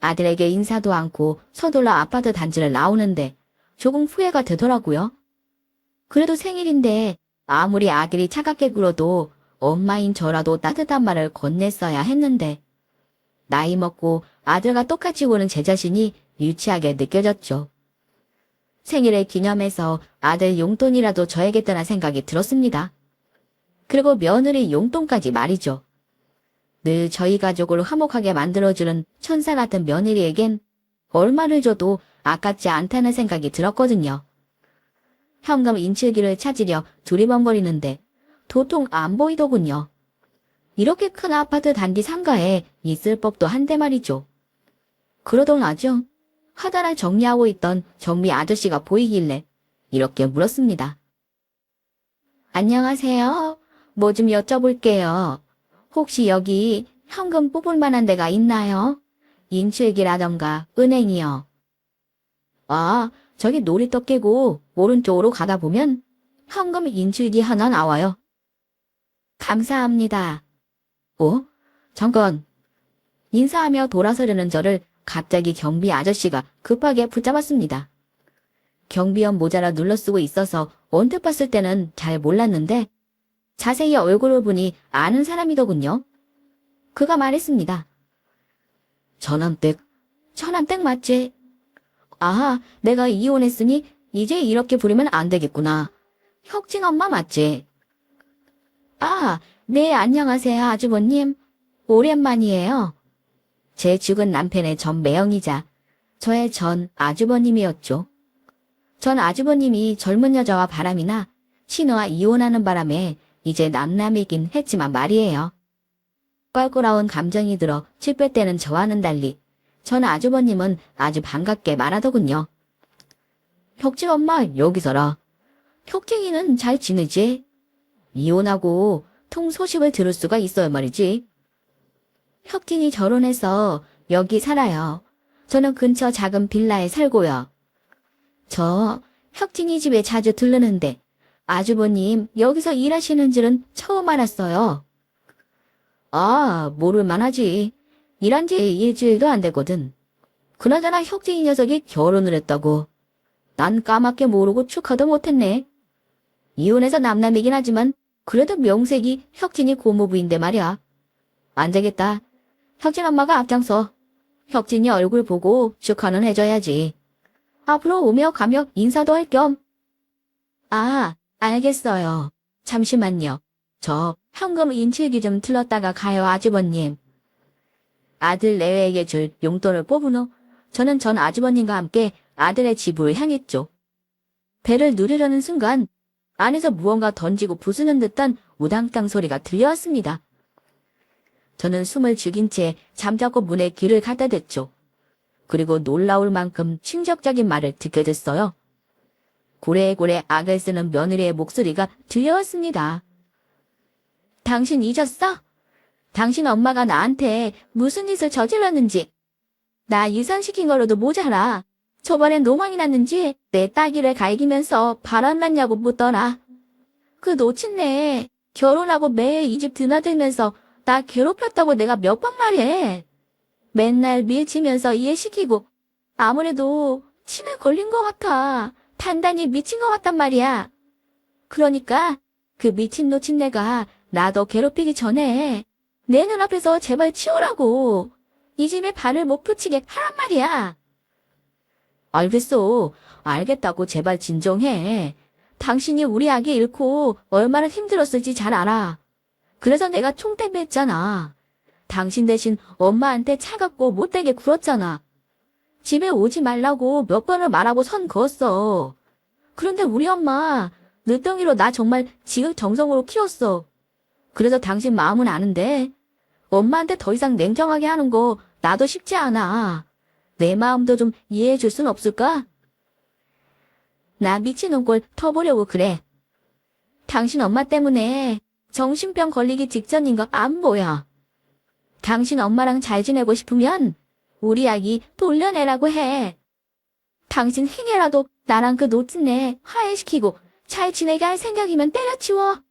아들에게 인사도 않고 서둘러 아파트 단지를 나오는데 조금 후회가 되더라고요. 그래도 생일인데 아무리 아들이 차갑게 굴어도 엄마인 저라도 따뜻한 말을 건넸어야 했는데 나이 먹고 아들과 똑같이 구는 제 자신이 유치하게 느껴졌죠. 생일을 기념해서 아들 용돈이라도 줘야겠다는 생각이 들었습니다. 그리고 며느리 용돈까지 말이죠. 늘 저희 가족을 화목하게 만들어주는 천사 같은 며느리에겐 얼마를 줘도 아깝지 않다는 생각이 들었거든요. 현금 인출기를 찾으려 두리번거리는데 도통 안 보이더군요. 이렇게 큰 아파트 단지 상가에 있을 법도 한데 말이죠. 그러던 와중 하단을 정리하고 있던 정비 아저씨가 보이길래 이렇게 물었습니다. 안녕하세요. 뭐 좀 여쭤볼게요. 혹시 여기 현금 뽑을 만한 데가 있나요? 인출기라던가 은행이요. 아, 저기 놀이터 깨고 오른쪽으로 가다 보면 현금 인출기 하나 나와요. 감사합니다. 어? 잠깐. 인사하며 돌아서려는 저를 갑자기 경비 아저씨가 급하게 붙잡았습니다. 경비원 모자라 눌러쓰고 있어서 언뜻 봤을 때는 잘 몰랐는데 자세히 얼굴을 보니 아는 사람이더군요. 그가 말했습니다. 전남댁 맞지? 아하, 내가 이혼했으니 이제 이렇게 부르면 안 되겠구나. 혁진 엄마 맞지? 아, 네, 안녕하세요, 아주버님. 오랜만이에요. 제 죽은 남편의 전 매형이자 저의 전 아주버님이었죠. 전 아주버님이 젊은 여자와 바람이나 신우와 이혼하는 바람에 이제 남남이긴 했지만 말이에요. 껄끄러운 감정이 들어 칠빼 때는 저와는 달리 전 아주버님은 아주 반갑게 말하더군요. 혁진 엄마 여기 서라. 혁진이는 잘 지내지? 이혼하고 통 소식을 들을 수가 있어요 말이지. 혁진이 결혼해서 여기 살아요. 저는 근처 작은 빌라에 살고요. 저 혁진이 집에 자주 들르는데 아주버님 여기서 일하시는 줄은 처음 알았어요. 아, 모를 만하지. 일한 지 일주일도 안 되거든. 그나저나 혁진이 녀석이 결혼을 했다고. 난 까맣게 모르고 축하도 못했네. 이혼해서 남남이긴 하지만 그래도 명색이 혁진이 고모부인데 말이야. 안 되겠다. 혁진 엄마가 앞장서. 혁진이 얼굴 보고 축하는 해줘야지. 앞으로 오며 가며 인사도 할 겸. 아, 알겠어요. 잠시만요. 저 현금 인출기 좀 틀었다가 가요, 아주버님. 아들 내외에게 줄 용돈을 뽑은 후 저는 전 아주버님과 함께 아들의 집을 향했죠. 배를 누르려는 순간 안에서 무언가 던지고 부수는 듯한 우당탕 소리가 들려왔습니다. 저는 숨을 죽인 채 잠자코 문에 귀를 갖다 댔죠. 그리고 놀라울 만큼 충격적인 말을 듣게 됐어요. 고래고래 악을 쓰는 며느리의 목소리가 들려왔습니다. 당신 잊었어? 당신 엄마가 나한테 무슨 짓을 저질렀는지. 나 유산시킨 걸로도 모자라. 저번엔 노망이 났는지 내 딸기를 갈기면서 바람났냐고 묻더라. 그 노친네 결혼하고 매일 이 집 드나들면서 나 괴롭혔다고 내가 몇 번 말해. 맨날 밀치면서 이해시키고 아무래도 치매 걸린 것 같아. 단단히 미친 것 같단 말이야. 그러니까 그 미친 노친네가 나 더 괴롭히기 전에 내 눈앞에서 제발 치우라고. 이 집에 발을 못 붙이게 하란 말이야. 알겠어. 알겠다고 제발 진정해. 당신이 우리 아기 잃고 얼마나 힘들었을지 잘 알아. 그래서 내가 총대비 했잖아. 당신 대신 엄마한테 차갑고 못되게 굴었잖아. 집에 오지 말라고 몇 번을 말하고 선 그었어. 그런데 우리 엄마 늦덩이로 나 정말 지극정성으로 키웠어. 그래서 당신 마음은 아는데 엄마한테 더 이상 냉정하게 하는 거 나도 쉽지 않아. 내 마음도 좀 이해해 줄 순 없을까? 나 미치는 꼴 터보려고 그래. 당신 엄마 때문에 정신병 걸리기 직전인 거 안 보여. 당신 엄마랑 잘 지내고 싶으면 우리 아기 돌려내라고 해. 당신 행여라도 나랑 그 노친네 화해시키고 잘 지내게 할 생각이면 때려치워.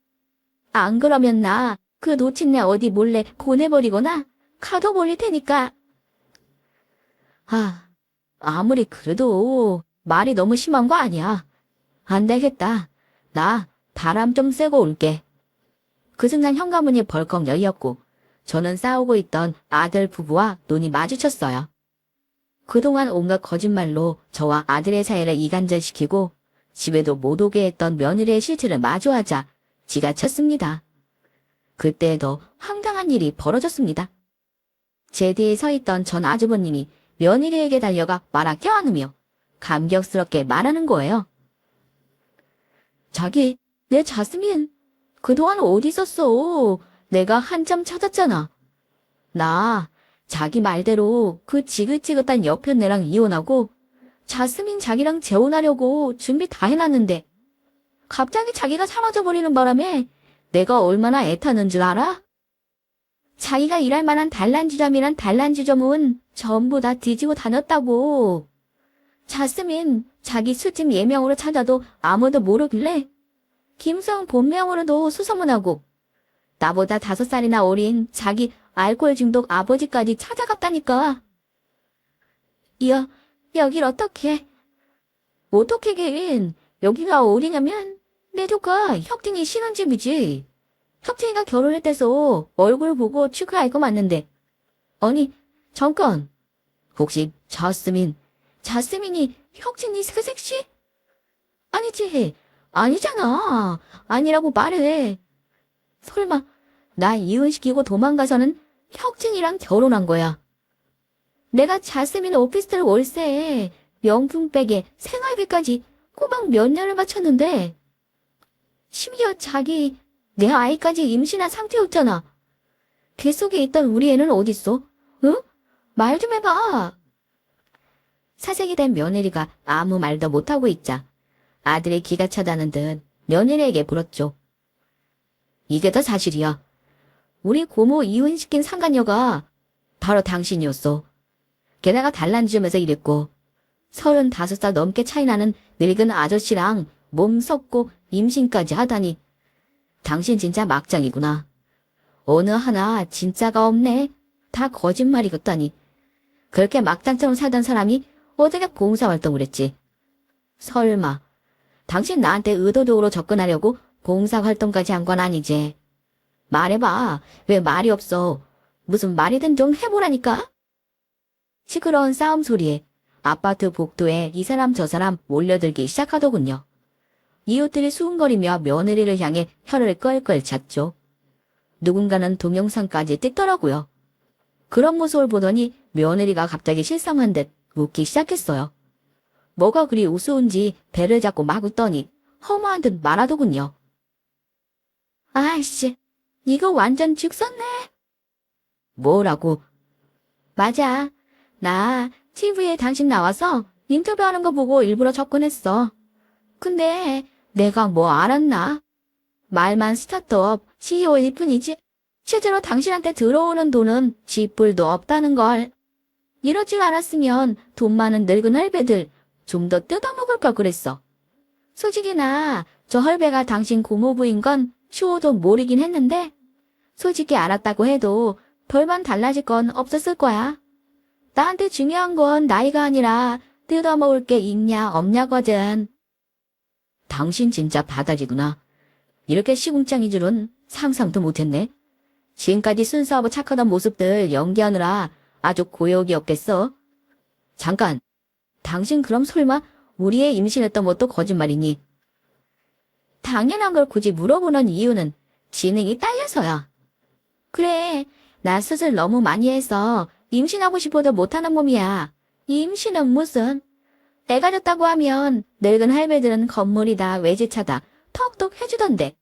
안 그러면 나 그 노친네 어디 몰래 보내버리거나 가둬버릴 테니까. 아무리 그래도 말이 너무 심한 거 아니야. 안 되겠다. 나 바람 좀 쐬고 올게. 그 순간 현관문이 벌컥 열렸고 저는 싸우고 있던 아들 부부와 눈이 마주쳤어요. 그동안 온갖 거짓말로 저와 아들의 사이를 이간질시키고 집에도 못 오게 했던 며느리의 실체를 마주하자 지가 쳤습니다. 그때 더 황당한 일이 벌어졌습니다. 제 뒤에 서 있던 전 아주버님이 며느리에게 달려가 말아 껴안으며 감격스럽게 말하는 거예요. 자기, 내 자스민, 그동안 어디 있었어? 내가 한참 찾았잖아. 나 자기 말대로 그 지긋지긋한 여편네랑 이혼하고 자스민 자기랑 재혼하려고 준비 다 해놨는데 갑자기 자기가 사라져버리는 바람에 내가 얼마나 애타는 줄 알아? 자기가 일할 만한 단란주점이란 단란주점은 전부 다 뒤지고 다녔다고. 자스민 자기 술집 예명으로 찾아도 아무도 모르길래 김성 본명으로도 수소문하고 나보다 5살이나 어린 자기 알코올 중독 아버지까지 찾아갔다니까. 여길 어떻게 긴 여기가 어디냐면 내 조카 혁진이 신혼집이지. 혁진이가 결혼했대서 얼굴 보고 축하할 거 맞는데. 아니, 잠깐. 혹시 자스민이 혁진이 그 섹시? 아니지. 아니잖아. 아니라고 말해. 설마 나 이혼시키고 도망가서는 혁진이랑 결혼한 거야. 내가 자스민 오피스텔 월세에 명품백에 생활비까지 꼬박 몇 년을 바쳤는데 심지어 자기 내 아이까지 임신한 상태였잖아. 뱃속에 있던 우리 애는 어딨어? 응? 말 좀 해봐. 사색이 된 며느리가 아무 말도 못하고 있자 아들의 기가 차다는 듯 며느리에게 물었죠. 이게 다 사실이야. 우리 고모 이혼시킨 상간녀가 바로 당신이었어. 게다가 달란지점에서 일했고 35살 넘게 차이 나는 늙은 아저씨랑 몸 섞고 임신까지 하다니. 당신 진짜 막장이구나. 어느 하나 진짜가 없네. 다 거짓말이겠다니. 그렇게 막장처럼 살던 사람이 어떻게 봉사활동을 했지? 설마 당신 나한테 의도적으로 접근하려고 봉사활동까지 한 건 아니지? 말해봐. 왜 말이 없어? 무슨 말이든 좀 해보라니까? 시끄러운 싸움 소리에 아파트 복도에 이 사람 저 사람 몰려들기 시작하더군요. 이웃들이 수군거리며 며느리를 향해 혀를 끌끌 찼죠. 누군가는 동영상까지 찍더라고요. 그런 모습을 보더니 며느리가 갑자기 실성한 듯 웃기 시작했어요. 뭐가 그리 우스운지 배를 잡고 막 웃더니 허무한 듯 말하더군요. 아이씨, 이거 완전 죽었네. 뭐라고? 맞아. 나 TV에 당신 나와서 인터뷰하는 거 보고 일부러 접근했어. 근데 내가 뭐 알았나? 말만 스타트업 CEO일 뿐이지 실제로 당신한테 들어오는 돈은 지뿔도 없다는 걸. 이럴 줄 알았으면 돈 많은 늙은 헐배들 좀 더 뜯어먹을 걸 그랬어. 솔직히 나 저 헐배가 당신 고모부인 건 쇼도 모르긴 했는데 솔직히 알았다고 해도 별반 달라질 건 없었을 거야. 나한테 중요한 건 나이가 아니라 뜯어먹을 게 있냐 없냐거든. 당신 진짜 바다지구나. 이렇게 시궁창인 줄은 상상도 못했네. 지금까지 순수하고 착하던 모습들 연기하느라 아주 고역이었겠어. 잠깐, 당신 그럼 설마 우리의 임신했던 것도 거짓말이니? 당연한 걸 굳이 물어보는 이유는 지능이 딸려서야. 그래, 나 수술 너무 많이 해서 임신하고 싶어도 못하는 몸이야. 임신은 무슨? 내가 졌다고 하면 늙은 할배들은 건물이다 외제차다 턱턱 해주던데.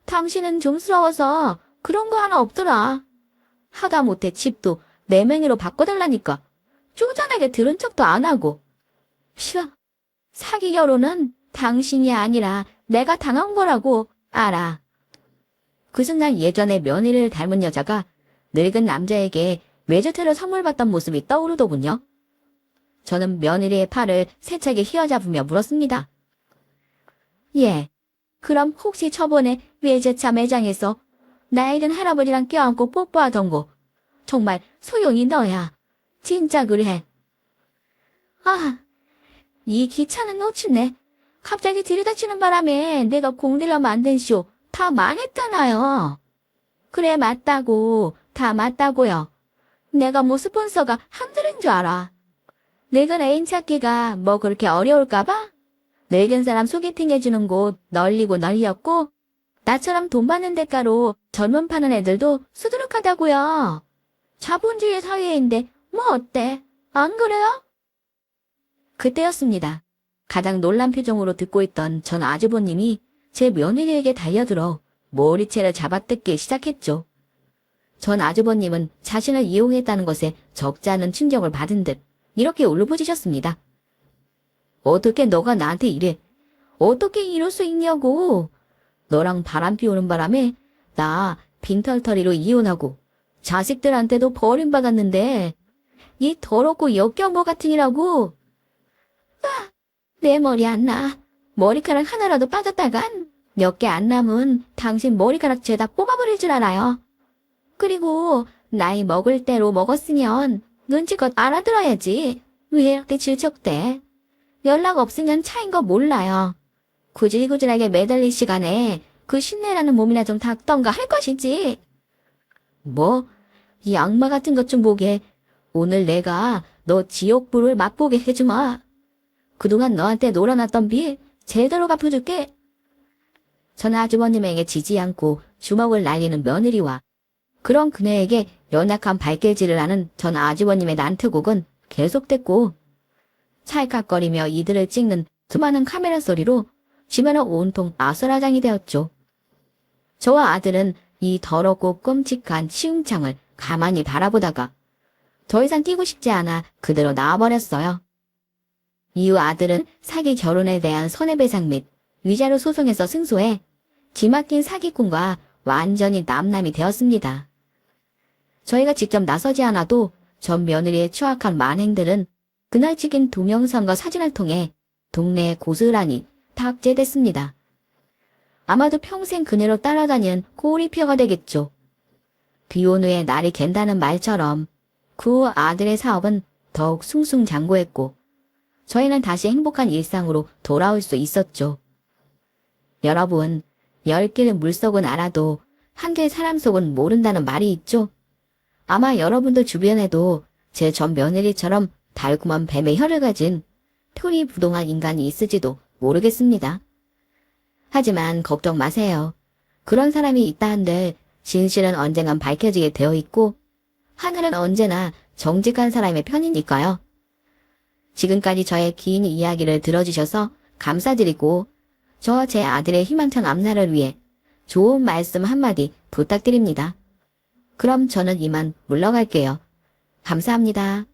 당신은 좀스러워서 그런 거 하나 없더라. 하다못해 집도 내 명의로 바꿔달라니까 쪼잔하게 들은 척도 안 하고. 쉬어. 사기 결혼은 당신이 아니라 내가 당한 거라고 알아. 그 순간 예전에 며느리를 닮은 여자가 늙은 남자에게 외제차를 선물 받던 모습이 떠오르더군요. 저는 며느리의 팔을 세차게 휘어잡으며 물었습니다. 예, 그럼 혹시 저번에 외제차 매장에서 나이 든 할아버지랑 껴안고 뽀뽀하던 거 정말 소용이 너야. 진짜 그래. 아, 이 기차는 놓치네. 갑자기 들이닥치는 바람에 내가 공들여 만든 쇼 다 망했잖아요. 그래 맞다고. 다 맞다고요. 내가 뭐 스폰서가 한둘인 줄 알아. 늙은 애인 찾기가 뭐 그렇게 어려울까봐? 늙은 사람 소개팅 해주는 곳 널리고 널렸고 나처럼 돈 받는 대가로 젊은 파는 애들도 수두룩하다고요. 자본주의 사회인데 뭐 어때? 안 그래요? 그때였습니다. 가장 놀란 표정으로 듣고 있던 전 아주버님이 제 며느리에게 달려들어 머리채를 잡아뜯기 시작했죠. 전 아주버님은 자신을 이용했다는 것에 적지 않은 충격을 받은 듯 이렇게 울부짖었습니다. 어떻게 너가 나한테 이래? 어떻게 이럴 수 있냐고. 너랑 바람 피우는 바람에 나 빈털터리로 이혼하고 자식들한테도 버림받았는데 이 더럽고 역겨운 것 같은 이라고. 아, 내 머리 안 나. 머리카락 하나라도 빠졌다간 몇 개 안 남은 당신 머리카락 죄다 뽑아버릴 줄 알아요. 그리고 나이 먹을 대로 먹었으면 눈치껏 알아들어야지. 왜 이렇게 질척대? 연락 없으면 차인 거 몰라요. 구질구질하게 매달릴 시간에 그 신내라는 몸이나 좀 닦던가 할 것이지. 뭐? 이 악마 같은 것 좀 보게. 오늘 내가 너 지옥불을 맛보게 해주마. 그동안 너한테 놀아놨던 빚 제대로 갚아줄게. 전 아주버님에게 지지 않고 주먹을 날리는 며느리와 그런 그녀에게 연약한 발길질을 하는 전 아주버님의 난투극은 계속됐고 찰칵거리며 이들을 찍는 수많은 카메라 소리로 집안은 온통 아수라장이 되었죠. 저와 아들은 이 더럽고 끔찍한 시궁창을 가만히 바라보다가 더 이상 뛰고 싶지 않아 그대로 나와버렸어요. 이후 아들은 사기 결혼에 대한 손해배상 및 위자료 소송에서 승소해 기막힌 사기꾼과 완전히 남남이 되었습니다. 저희가 직접 나서지 않아도 전 며느리의 추악한 만행들은 그날 찍힌 동영상과 사진을 통해 동네에 고스란히 탑재됐습니다. 아마도 평생 그네로 따라다니는 꼬리표가 되겠죠. 비온 후에 날이 갠다는 말처럼 그 후 아들의 사업은 더욱 승승장구했고 저희는 다시 행복한 일상으로 돌아올 수 있었죠. 여러분, 10개의 물속은 알아도 한 개의 사람 속은 모른다는 말이 있죠. 아마 여러분들 주변에도 제 전 며느리처럼 달콤한 뱀의 혀를 가진 표리부동한 인간이 있을지도 모르겠습니다. 하지만 걱정 마세요. 그런 사람이 있다 한들 진실은 언젠간 밝혀지게 되어 있고 하늘은 언제나 정직한 사람의 편이니까요. 지금까지 저의 긴 이야기를 들어주셔서 감사드리고 저 제 아들의 희망찬 앞날을 위해 좋은 말씀 한마디 부탁드립니다. 그럼 저는 이만 물러갈게요. 감사합니다.